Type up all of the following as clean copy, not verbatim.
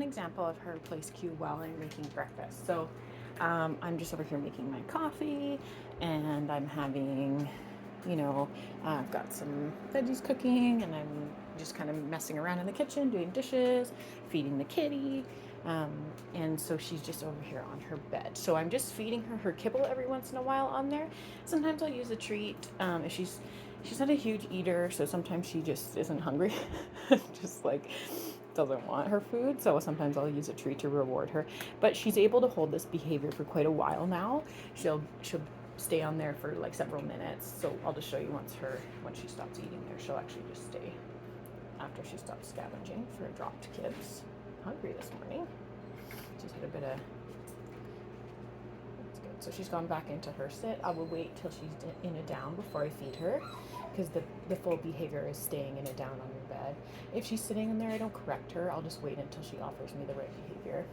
example of her place cue while I'm making breakfast. So I'm just over here making my coffee, and I'm having, I've got some veggies cooking, and I'm just kind of messing around in the kitchen, doing dishes, feeding the kitty. And so she's just over here on her bed. So I'm just feeding her kibble every once in a while on there. Sometimes I'll use a treat. If she's not a huge eater, so sometimes she just isn't hungry, just like doesn't want her food. So sometimes I'll use a treat to reward her. But she's able to hold this behavior for quite a while now. She'll stay on there for like several minutes. So I'll just show you when she stops eating there. She'll actually just stay after she stops scavenging for dropped kibs. Hungry this morning. She's had a bit of. That's good. So she's gone back into her sit. I will wait till she's in a down before I feed her, because the full behavior is staying in a down on your bed. If she's sitting in there, I don't correct her. I'll just wait until she offers me the right behavior,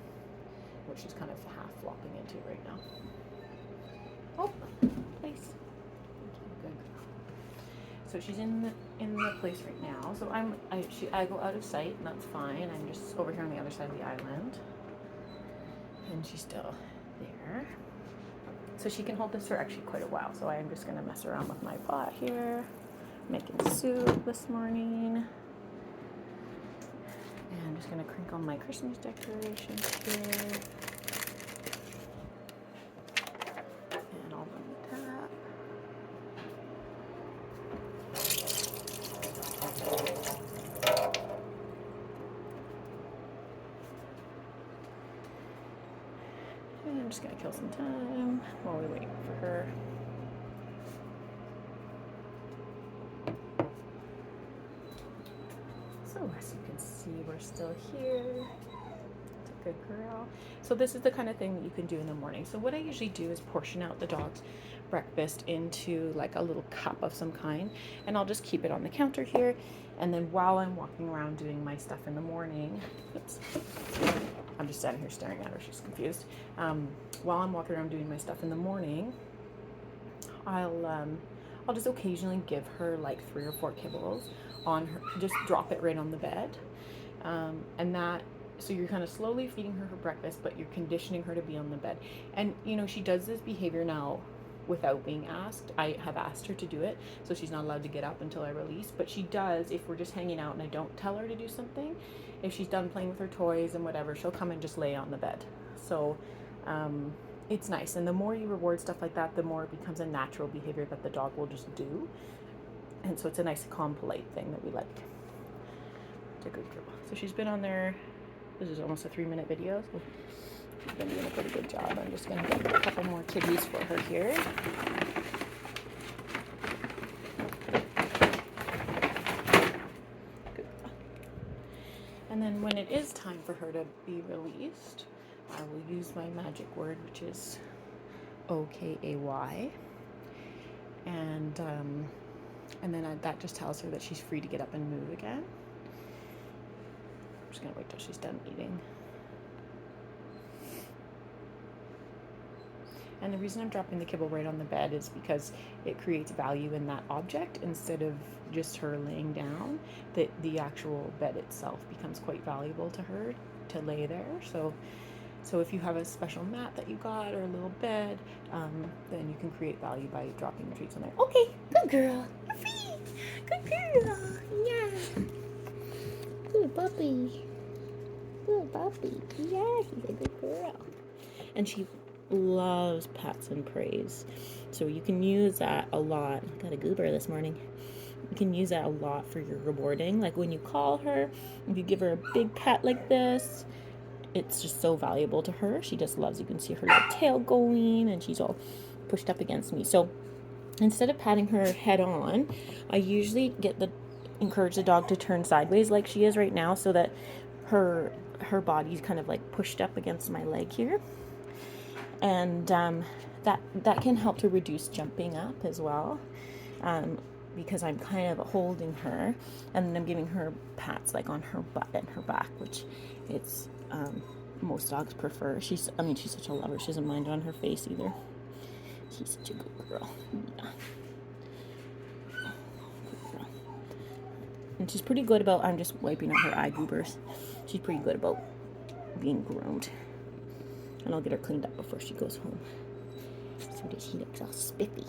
which she's kind of half flopping into right now. Oh, place. Good. So she's in the place right now. So I go out of sight, and that's fine. I'm just over here on the other side of the island, and she's still there. So she can hold this for actually quite a while. So I am just gonna mess around with my pot here, making soup this morning, and I'm just gonna crinkle my Christmas decorations here. And I'll run the tap. And I'm just gonna kill some time while we wait for her. So as you can see, we're still here. It's a good girl. So this is the kind of thing that you can do in the morning. So what I usually do is portion out the dog's breakfast into like a little cup of some kind, and I'll just keep it on the counter here. And then while I'm walking around doing my stuff in the morning, oops, I'm just standing here staring at her, she's confused. While I'm walking around doing my stuff in the morning, I'll just occasionally give her like 3 or 4 kibbles on her, just drop it right on the bed. So you're kind of slowly feeding her breakfast, but you're conditioning her to be on the bed. And she does this behavior now without being asked. I have asked her to do it, so she's not allowed to get up until I release, but she does if we're just hanging out and I don't tell her to do something. If she's done playing with her toys and whatever, she'll come and just lay on the bed. So it's nice, and the more you reward stuff like that, the more it becomes a natural behavior that the dog will just do. And so it's a nice, calm, polite thing that we like. It's a good girl. So she's been on there. This is almost a 3-minute video, so she's been doing a pretty good job. I'm just going to get a couple more kitties for her here. Good. And then when it is time for her to be released, I will use my magic word, which is OKAY. And then that just tells her that she's free to get up and move again. I'm just going to wait till she's done eating. And the reason I'm dropping the kibble right on the bed is because it creates value in that object instead of just her laying down. The actual bed itself becomes quite valuable to her to lay there. So if you have a special mat that you got or a little bed, then you can create value by dropping the treats on there. Okay, good girl. You're free. Good girl. Yeah. Good puppy. Good puppy. Yeah, she's a good girl. And she loves pats and praise. So you can use that a lot. Got a goober this morning. You can use that a lot for your rewarding. Like when you call her, if you give her a big pat like this, it's just so valuable to her. She just loves, you can see her little tail going, and she's all pushed up against me. So instead of patting her head on, I usually encourage the dog to turn sideways like she is right now, so that her body's kind of like pushed up against my leg here. And that can help to reduce jumping up as well, because I'm kind of holding her, and then I'm giving her pats like on her butt and her back, which it's most dogs prefer. She's such a lover. She doesn't mind it on her face either. She's such a good girl. Yeah. Good girl. And she's pretty good about, I'm just wiping out her eye goobers. She's pretty good about being groomed. And I'll get her cleaned up before she goes home so that she looks all spiffy.